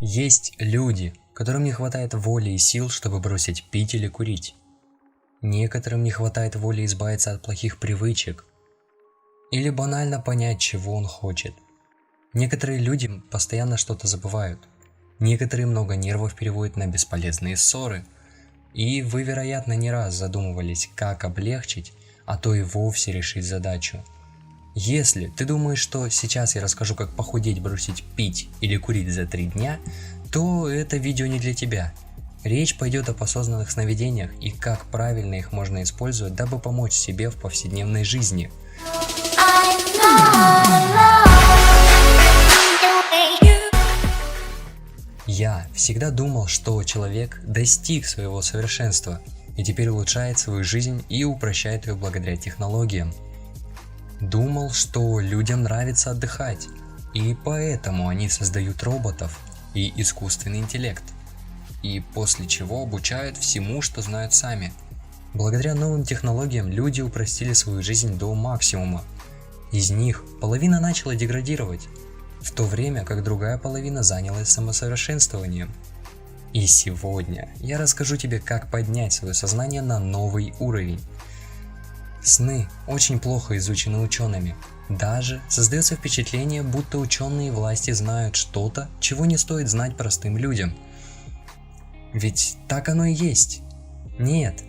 Есть люди, которым не хватает воли и сил, чтобы бросить пить или курить. Некоторым не хватает воли избавиться от плохих привычек или банально понять, чего он хочет. Некоторые люди постоянно что-то забывают. Некоторые много нервов переводят на бесполезные ссоры. И вы, вероятно, не раз задумывались, как облегчить, а то и вовсе решить задачу. Если ты думаешь, что сейчас я расскажу, как похудеть, бросить пить или курить за 3 дня, то это видео не для тебя. Речь пойдет об осознанных сновидениях и как правильно их можно использовать, дабы помочь себе в повседневной жизни. Я всегда думал, что человек достиг своего совершенства и теперь улучшает свою жизнь и упрощает ее благодаря технологиям. Думал, что людям нравится отдыхать, и поэтому они создают роботов и искусственный интеллект, и после чего обучают всему, что знают сами. Благодаря новым технологиям люди упростили свою жизнь до максимума. Из них половина начала деградировать, в то время как другая половина занялась самосовершенствованием. И сегодня я расскажу тебе, как поднять свое сознание на новый уровень. Сны очень плохо изучены учеными. Даже создается впечатление, будто ученые и власти знают что-то, чего не стоит знать простым людям. Ведь так оно и есть. Нет,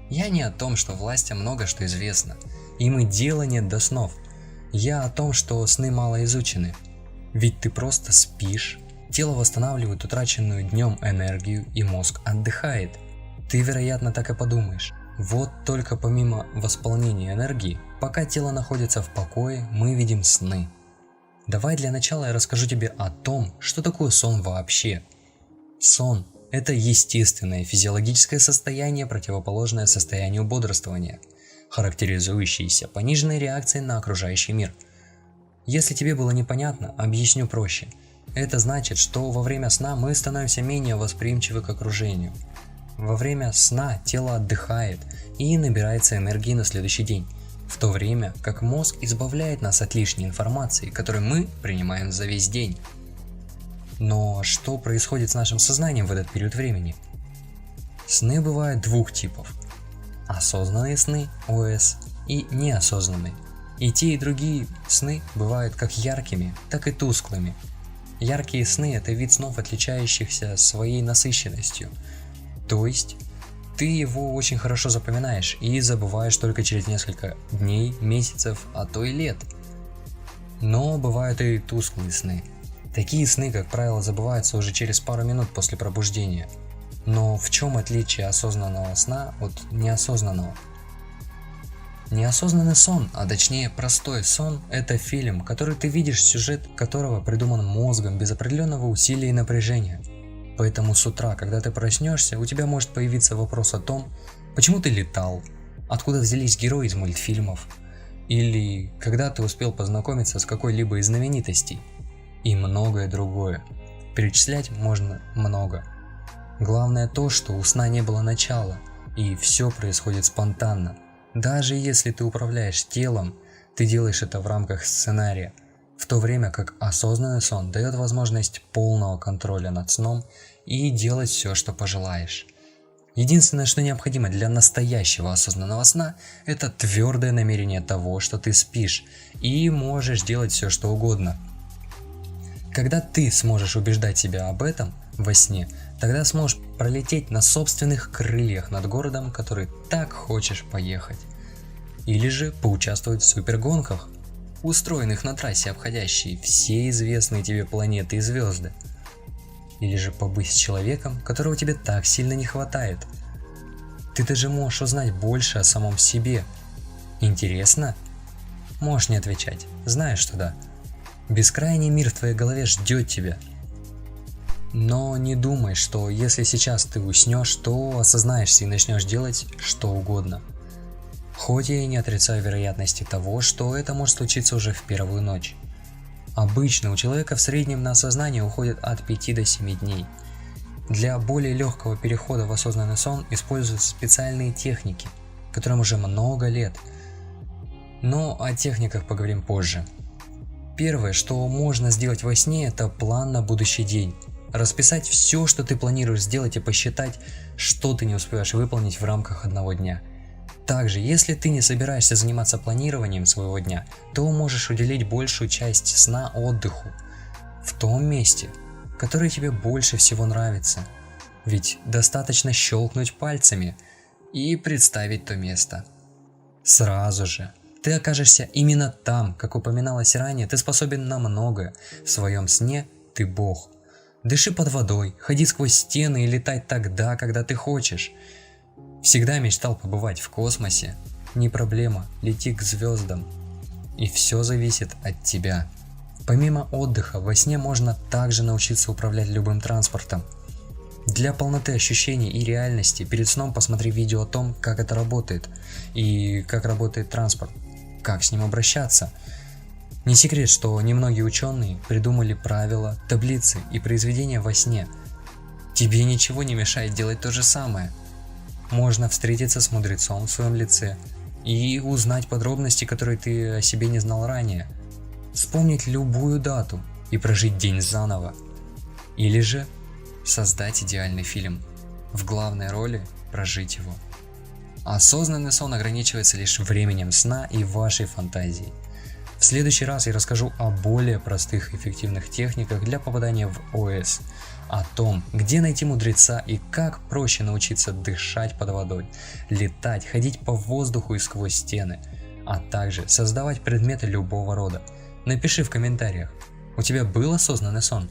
я не о том, что властям много что известно. Им и дела нет до снов. Я о том, что сны мало изучены. Ведь ты просто спишь, тело восстанавливает утраченную днем энергию и мозг отдыхает. Ты, вероятно, так и подумаешь. Вот только помимо восполнения энергии, пока тело находится в покое, мы видим сны. Давай для начала я расскажу тебе о том, что такое сон вообще. Сон – это естественное физиологическое состояние, противоположное состоянию бодрствования, характеризующееся пониженной реакцией на окружающий мир. Если тебе было непонятно, объясню проще. Это значит, что во время сна мы становимся менее восприимчивы к окружению. Во время сна тело отдыхает и набирается энергии на следующий день, в то время как мозг избавляет нас от лишней информации, которую мы принимаем за весь день. Но что происходит с нашим сознанием в этот период времени? Сны бывают двух типов. Осознанные сны, ОС, и неосознанные. И те, и другие сны бывают как яркими, так и тусклыми. Яркие сны – это вид снов, отличающихся своей насыщенностью. То есть, ты его очень хорошо запоминаешь и забываешь только через несколько дней, месяцев, а то и лет. Но бывают и тусклые сны. Такие сны, как правило, забываются уже через пару минут после пробуждения. Но в чем отличие осознанного сна от неосознанного? Неосознанный сон, а точнее простой сон, это фильм, который ты видишь, сюжет которого придуман мозгом без определенного усилия и напряжения. Поэтому с утра, когда ты проснешься, у тебя может появиться вопрос о том, почему ты летал, откуда взялись герои из мультфильмов, или когда ты успел познакомиться с какой-либо из знаменитостей, и многое другое. Перечислять можно много. Главное то, что у сна не было начала, и все происходит спонтанно. Даже если ты управляешь телом, ты делаешь это в рамках сценария, в то время как осознанный сон дает возможность полного контроля над сном и делать все, что пожелаешь. Единственное, что необходимо для настоящего осознанного сна, это твердое намерение того, что ты спишь и можешь делать все, что угодно. Когда ты сможешь убеждать себя об этом во сне, тогда сможешь пролететь на собственных крыльях над городом, который так хочешь поехать. Или же поучаствовать в супергонках, устроенных на трассе, обходящей все известные тебе планеты и звезды. Или же побыть с человеком, которого тебе так сильно не хватает. Ты даже можешь узнать больше о самом себе. Интересно? Можешь не отвечать, знаешь, что да. Бескрайний мир в твоей голове ждет тебя. Но не думай, что если сейчас ты уснешь, то осознаешься и начнешь делать что угодно. Хоть я и не отрицаю вероятности того, что это может случиться уже в первую ночь. Обычно у человека в среднем на осознание уходит от 5 до 7 дней. Для более легкого перехода в осознанный сон используются специальные техники, которым уже много лет. Но о техниках поговорим позже. Первое, что можно сделать во сне, это план на будущий день. Расписать все, что ты планируешь сделать, и посчитать, что ты не успеваешь выполнить в рамках одного дня. Также, если ты не собираешься заниматься планированием своего дня, то можешь уделить большую часть сна отдыху в том месте, которое тебе больше всего нравится. Ведь достаточно щелкнуть пальцами и представить то место. Сразу же ты окажешься именно там. Как упоминалось ранее, ты способен на многое. В своем сне ты бог. Дыши под водой, ходи сквозь стены и летай тогда, когда ты хочешь. Всегда мечтал побывать в космосе? Не проблема, лети к звездам. И все зависит от тебя. Помимо отдыха, во сне можно также научиться управлять любым транспортом. Для полноты ощущений и реальности перед сном посмотри видео о том, как это работает и как работает транспорт, как с ним обращаться. Не секрет, что немногие ученые придумали правила, таблицы и произведения во сне. Тебе ничего не мешает делать то же самое. Можно встретиться с мудрецом в своем лице и узнать подробности, которые ты о себе не знал ранее. Вспомнить любую дату и прожить день заново. Или же создать идеальный фильм, в главной роли прожить его. Осознанный сон ограничивается лишь временем сна и вашей фантазией. В следующий раз я расскажу о более простых и эффективных техниках для попадания в ОС, о том, где найти мудреца и как проще научиться дышать под водой, летать, ходить по воздуху и сквозь стены, а также создавать предметы любого рода. Напиши в комментариях, у тебя был осознанный сон?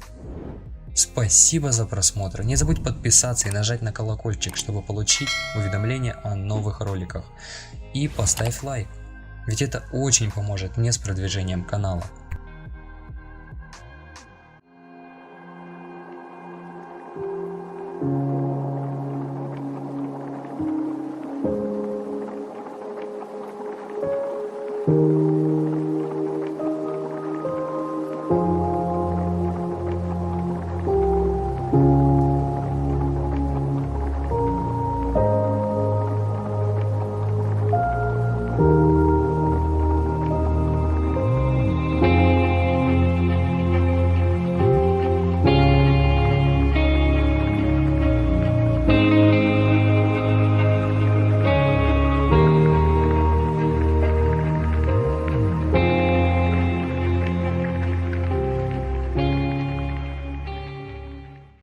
Спасибо за просмотр, не забудь подписаться и нажать на колокольчик, чтобы получить уведомления о новых роликах. И поставь лайк, ведь это очень поможет мне с продвижением канала. Thank you.